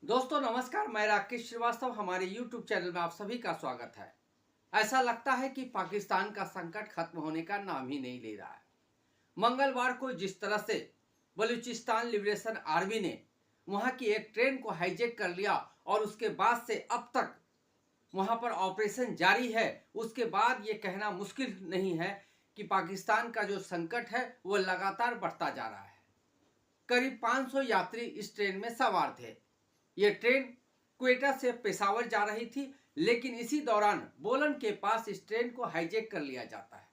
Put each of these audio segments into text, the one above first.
दोस्तों नमस्कार, मैं राकेश श्रीवास्तव हमारे YouTube चैनल में आप सभी का स्वागत है। ऐसा लगता है कि पाकिस्तान का संकट खत्म होने का नाम ही नहीं ले रहा है। मंगलवार को जिस तरह से बलूचिस्तान लिबरेशन आर्मी ने वहां की एक ट्रेन को हाईजैक कर लिया और उसके बाद से अब तक वहां पर ऑपरेशन जारी है, उसके बाद ये कहना मुश्किल नहीं है कि पाकिस्तान का जो संकट है वो लगातार बढ़ता जा रहा है। करीब 500 यात्री इस ट्रेन में सवार थे। ये ट्रेन क्वेटा से पेशावर जा रही थी, लेकिन इसी दौरान बोलन के पास इस ट्रेन को हाईजैक कर लिया जाता है।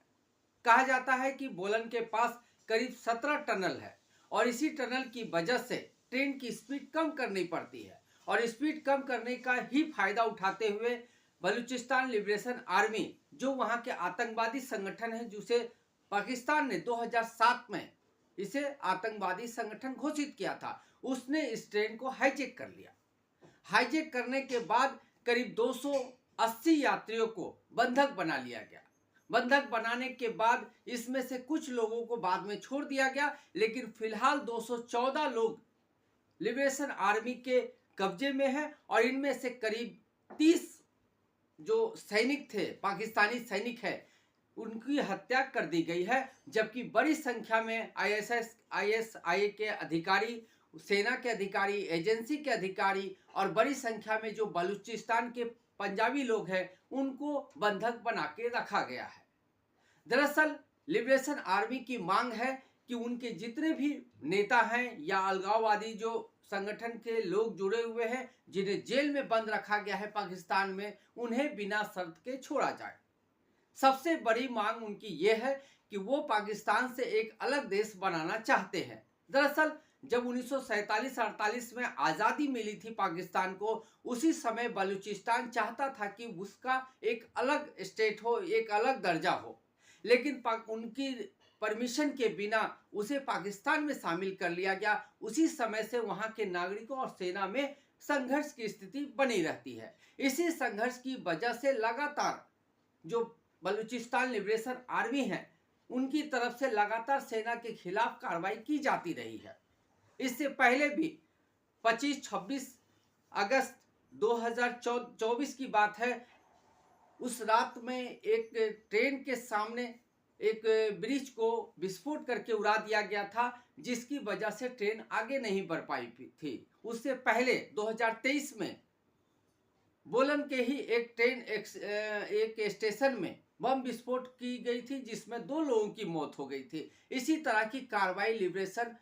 कहा जाता है कि बोलन के पास करीब 17 टनल है और इसी टनल की वजह से ट्रेन की स्पीड कम करनी पड़ती है और स्पीड कम करने का ही फायदा उठाते हुए बलूचिस्तान लिबरेशन आर्मी, जो वहां के आतंकवादी संगठन है, जिसे पाकिस्तान ने 2007 में इसे आतंकवादी संगठन घोषित किया था, उसने इस ट्रेन को हाईजैक कर लिया। हाईजैक करने के बाद करीब 280 यात्रियों को बंधक बना लिया गया। बंधक बनाने के बाद इसमें से कुछ लोगों को बाद में छोड़ दिया गया, लेकिन फिलहाल 214 लोग लिबरेशन आर्मी के कब्जे में है और इनमें से करीब 30 जो सैनिक थे, पाकिस्तानी सैनिक है, उनकी हत्या कर दी गई है। जबकि बड़ी संख्या में आईएसआई के अधिकारी, सेना के अधिकारी, एजेंसी के अधिकारी और बड़ी संख्या में जो बलूचिस्तान के पंजाबी लोग हैं, उनको बंधक बना के रखा गया है। दरअसल लिबरेशन आर्मी की मांग है कि उनके जितने भी नेता हैं या अलगाववादी जो संगठन के लोग जुड़े हुए हैं, जिन्हें जेल में बंद रखा गया है पाकिस्तान में, उन्हें बिना शर्त के छोड़ा जाए। सबसे बड़ी मांग उनकी यह है कि वो पाकिस्तान से एक अलग देश बनाना चाहते हैं। दरअसल जब 1947-48 में आज़ादी मिली थी पाकिस्तान को, उसी समय बलूचिस्तान चाहता था कि उसका एक अलग स्टेट हो, एक अलग दर्जा हो, लेकिन उनकी परमिशन के बिना उसे पाकिस्तान में शामिल कर लिया गया। उसी समय से वहां के नागरिकों और सेना में संघर्ष की स्थिति बनी रहती है। इसी संघर्ष की वजह से लगातार जो बलूचिस्तान लिबरेशन आर्मी है, उनकी तरफ से लगातार सेना के खिलाफ कार्रवाई की जाती रही है। इससे पहले भी 25-26 अगस्त 2024 की बात है, उस रात में एक ट्रेन के सामने एक ब्रिज को विस्फोट करके उड़ा दिया गया था, जिसकी वजह से ट्रेन आगे नहीं बढ़ पाई थी। उससे पहले 2023 में बोलन के ही एक ट्रेन एक स्टेशन में बम विस्फोट की गई थी, जिसमें 2 लोगों की मौत हो गई थी। इसी तरह की कार्रवाई लिबरेशन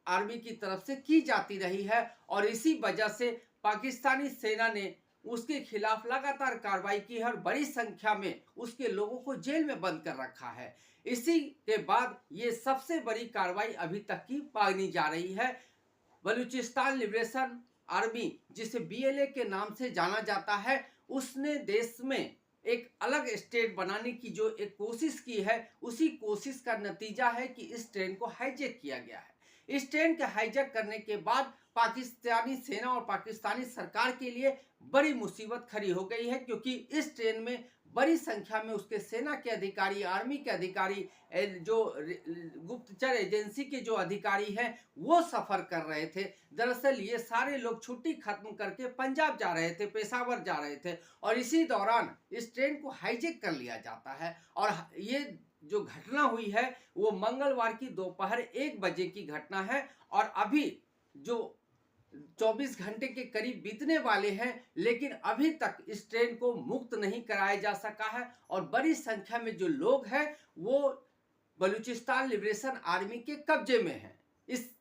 आर्मी की तरफ से की जाती रही है और इसी वजह से पाकिस्तानी सेना ने उसके खिलाफ लगातार कार्रवाई की है और बड़ी संख्या में उसके लोगों को जेल में बंद कर रखा है। इसी के बाद ये सबसे बड़ी कार्रवाई अभी तक की मानी जा रही है। बलूचिस्तान लिबरेशन आर्मी, जिसे बीएलए के नाम से जाना जाता है, उसने देश में एक अलग स्टेट बनाने की जो एक कोशिश की है, उसी कोशिश का नतीजा है कि इस ट्रेन को हाईजैक किया गया है। इस ट्रेन के हाईजैक करने के बाद पाकिस्तानी सेना और पाकिस्तानी सरकार के लिए बड़ी मुसीबत खड़ी हो गई है, क्योंकि इस ट्रेन में बड़ी संख्या में उसके सेना के अधिकारी, आर्मी के अधिकारी, जो गुप्तचर एजेंसी के जो अधिकारी हैं, वो सफ़र कर रहे थे। दरअसल ये सारे लोग छुट्टी खत्म करके पंजाब जा रहे थे, पेशावर जा रहे थे और इसी दौरान इस ट्रेन को हाईजैक कर लिया जाता है। और ये जो घटना हुई है वो मंगलवार की दोपहर 1 बजे की घटना है और अभी जो 24 घंटे के करीब बीतने वाले हैं, लेकिन अभी तक इस ट्रेन को मुक्त नहीं कराया जा सका है और बड़ी संख्या में जो लोग हैं वो बलूचिस्तान लिबरेशन आर्मी के कब्जे में हैं।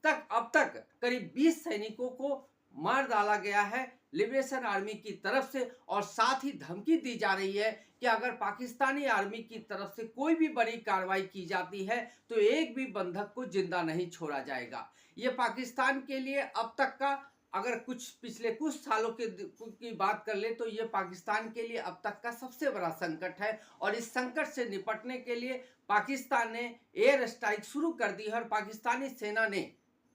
अब तक करीब 20 सैनिकों को मार डाला गया है लिबरेशन आर्मी की तरफ से और साथ ही धमकी दी जा रही है कि अगर पाकिस्तानी आर्मी की तरफ से कोई भी बड़ी कार्रवाई की जाती है तो एक भी बंधक को जिंदा नहीं छोड़ा जाएगा। ये पाकिस्तान के लिए अब तक का, अगर पिछले कुछ सालों की बात कर ले, तो ये पाकिस्तान के लिए अब तक का सबसे बड़ा संकट है और इस संकट से निपटने के लिए पाकिस्तान ने एयर स्ट्राइक शुरू कर दी है और पाकिस्तानी सेना ने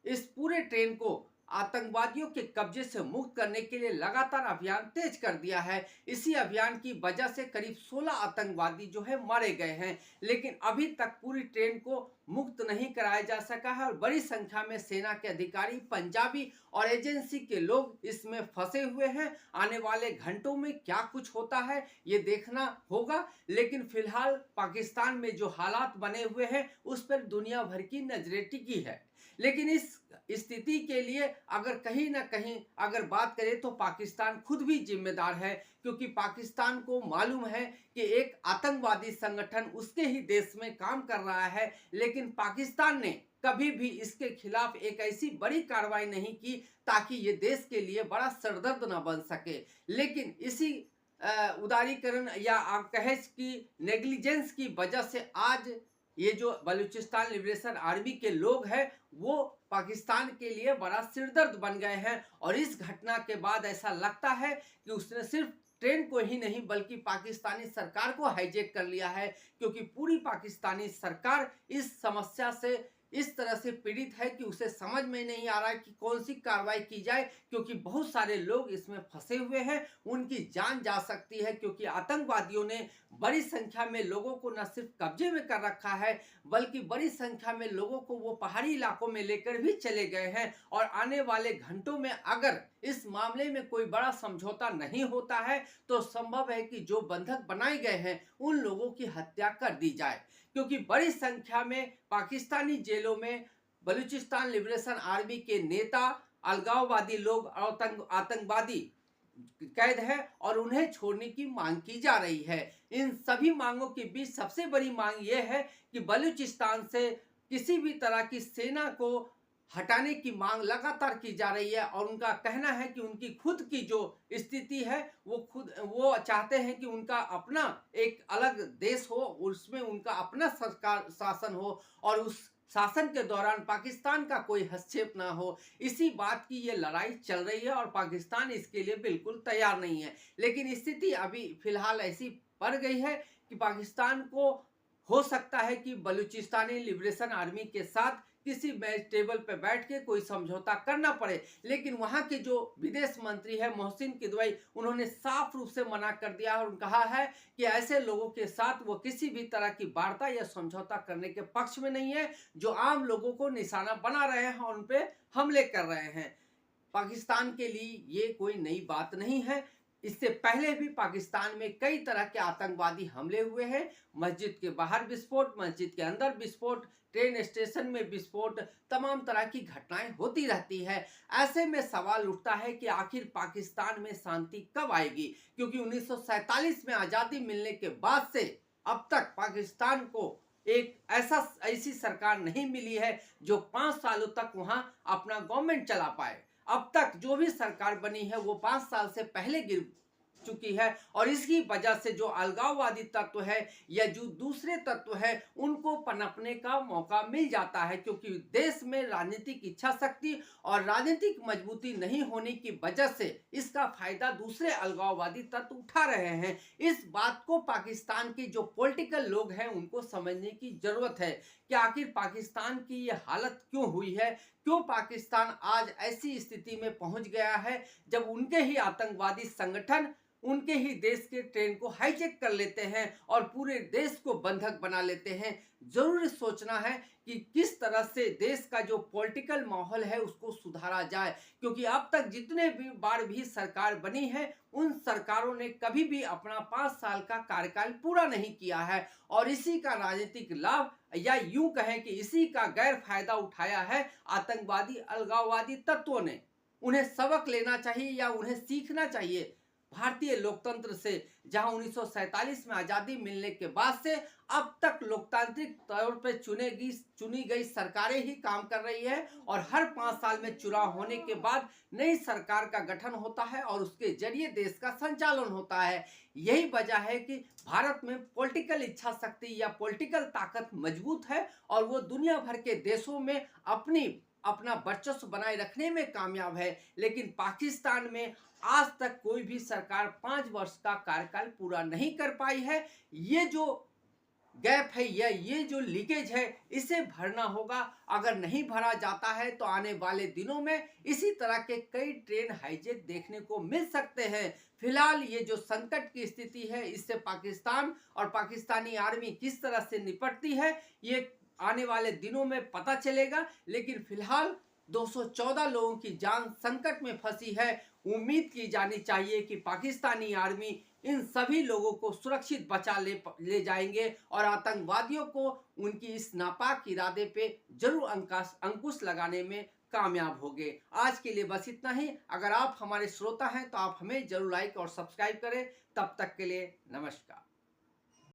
इस पूरे ट्रेन को आतंकवादियों के कब्जे से मुक्त करने के लिए लगातार अभियान तेज कर दिया है। इसी अभियान की वजह से करीब 16 आतंकवादी जो है मारे गए हैं, लेकिन अभी तक पूरी ट्रेन को मुक्त नहीं कराया जा सका है और बड़ी संख्या में सेना के अधिकारी, पंजाबी और एजेंसी के लोग इसमें फंसे हुए हैं। आने वाले घंटों में क्या कुछ होता है ये देखना होगा, लेकिन फिलहाल पाकिस्तान में जो हालात बने हुए हैं उस पर दुनिया भर की नजरें टिकी है। लेकिन इस स्थिति के लिए अगर कहीं ना कहीं अगर बात करें तो पाकिस्तान खुद भी जिम्मेदार है, क्योंकि पाकिस्तान को मालूम है कि एक आतंकवादी संगठन उसके ही देश में काम कर रहा है, लेकिन पाकिस्तान ने कभी भी इसके खिलाफ एक ऐसी बड़ी कार्रवाई नहीं की ताकि ये देश के लिए बड़ा सरदर्द न बन सके। लेकिन इसी उदारीकरण या आप कहें कि नेग्लिजेंस की वजह से आज ये जो बलूचिस्तान लिबरेशन आर्मी के लोग हैं वो पाकिस्तान के लिए बड़ा सिरदर्द बन गए हैं। और इस घटना के बाद ऐसा लगता है कि उसने सिर्फ ट्रेन को ही नहीं बल्कि पाकिस्तानी सरकार को हाईजैक कर लिया है, क्योंकि पूरी पाकिस्तानी सरकार इस समस्या से इस तरह से पीड़ित है कि उसे समझ में नहीं आ रहा है कि कौन सी कार्रवाई की जाए, क्योंकि बहुत सारे लोग इसमें फंसे हुए हैं, उनकी जान जा सकती है, क्योंकि आतंकवादियों ने बड़ी संख्या में लोगों को न सिर्फ कब्जे में कर रखा है बल्कि बड़ी संख्या में लोगों को वो पहाड़ी इलाकों में लेकर भी चले गए हैं। और आने वाले घंटों में अगर इस मामले में कोई बड़ा समझौता नहीं होता है तो संभव है कि जो बंधक बनाए गए हैं उन लोगों की हत्या कर दी जाए, क्योंकि बड़ी संख्या में पाकिस्तानी जेलों में बलूचिस्तान लिबरेशन आर्मी के नेता, अलगाववादी लोग और आतंकवादी कैद है और उन्हें छोड़ने की मांग की जा रही है। इन सभी मांगों के बीच सबसे बड़ी मांग यह है कि बलूचिस्तान से किसी भी तरह की सेना को हटाने की मांग लगातार की जा रही है। और उनका कहना है कि उनकी खुद की जो स्थिति है वो चाहते हैं कि उनका अपना एक अलग देश हो, उसमें उनका अपना सरकार शासन हो और उस शासन के दौरान पाकिस्तान का कोई हस्तक्षेप ना हो। इसी बात की ये लड़ाई चल रही है और पाकिस्तान इसके लिए बिल्कुल तैयार नहीं है। लेकिन स्थिति अभी फिलहाल ऐसी पड़ गई है कि पाकिस्तान को हो सकता है कि बलूचिस्तानी लिबरेशन आर्मी के साथ किसी मैच टेबल पर बैठ के कोई समझौता करना पड़े, लेकिन वहां के जो विदेश मंत्री है मोहसिन किदवई, उन्होंने साफ रूप से मना कर दिया और कहा है कि ऐसे लोगों के साथ वो किसी भी तरह की वार्ता या समझौता करने के पक्ष में नहीं है जो आम लोगों को निशाना बना रहे हैं और उन पे हमले कर रहे हैं। पाकिस्तान के लिए ये कोई नई बात नहीं है। इससे पहले भी पाकिस्तान में कई तरह के आतंकवादी हमले हुए हैं। मस्जिद के बाहर विस्फोट, मस्जिद के अंदर विस्फोट, ट्रेन स्टेशन में विस्फोट, तमाम तरह की घटनाएं होती रहती है। ऐसे में सवाल उठता है कि आखिर पाकिस्तान में शांति कब आएगी, क्योंकि 1947 में आज़ादी मिलने के बाद से अब तक पाकिस्तान को एक ऐसी सरकार नहीं मिली है जो 5 सालों तक वहां अपना गवर्नमेंट चला पाए। अब तक जो भी सरकार बनी है वो 5 साल से पहले गिर चुकी है और इसकी वजह से जो अलगाववादी तत्व है या जो दूसरे तत्व है उनको पनपने का मौका मिल जाता है, क्योंकि देश में राजनीतिक इच्छा शक्ति और राजनीतिक मजबूती नहीं होने की वजह से इसका फायदा दूसरे अलगाववादी तत्व उठा रहे हैं। इस बात को पाकिस्तान के जो पॉलिटिकल लोग हैं उनको समझने की जरूरत है कि आखिर पाकिस्तान की ये हालत क्यों हुई है, क्यों पाकिस्तान आज ऐसी स्थिति में पहुंच गया है जब उनके ही आतंकवादी संगठन उनके ही देश के ट्रेन को हाईजैक कर लेते हैं और पूरे देश को बंधक बना लेते हैं। जरूर सोचना है कि किस तरह से देश का जो पॉलिटिकल माहौल है उसको सुधारा जाए, क्योंकि अब तक जितने भी बार भी सरकार बनी है उन सरकारों ने कभी भी अपना 5 साल का कार्यकाल पूरा नहीं किया है और इसी का राजनीतिक लाभ या यूं कहें कि इसी का गैर फायदा उठाया है आतंकवादी अलगाववादी तत्वों ने। उन्हें सबक लेना चाहिए या उन्हें सीखना चाहिए भारतीय लोकतंत्र से, जहां 1947 में आजादी मिलने के बाद से अब तक लोकतांत्रिक तौर पर चुनी गई सरकारें ही काम कर रही है और हर 5 साल में चुनाव होने के बाद नई सरकार का गठन होता है और उसके जरिए देश का संचालन होता है। यही वजह है कि भारत में पॉलिटिकल इच्छा शक्ति या पॉलिटिकल ताकत मजबूत है और वो दुनिया भर के देशों में अपना वर्चस्व बनाए रखने में कामयाब है। लेकिन पाकिस्तान में आज तक कोई भी सरकार 5 वर्ष का कार्यकाल पूरा नहीं कर पाई है। ये जो गैप है या ये जो लीकेज है इसे भरना होगा। अगर नहीं भरा जाता है तो आने वाले दिनों में इसी तरह के कई ट्रेन हाईजैक देखने को मिल सकते हैं। फिलहाल ये जो संकट की स्थिति है इससे पाकिस्तान और पाकिस्तानी आर्मी किस तरह से निपटती है ये आने वाले दिनों में पता चलेगा। लेकिन फिलहाल 214 लोगों की जान संकट में फंसी है। उम्मीद की जानी चाहिए कि पाकिस्तानी आर्मी इन सभी लोगों को सुरक्षित बचा ले जाएंगे और आतंकवादियों को उनकी इस नापाक इरादे पे जरूर अंकुश लगाने में कामयाब होंगे। आज के लिए बस इतना ही। अगर आप हमारे श्रोता हैं तो आप हमें जरूर लाइक और सब्सक्राइब करें। तब तक के लिए नमस्कार।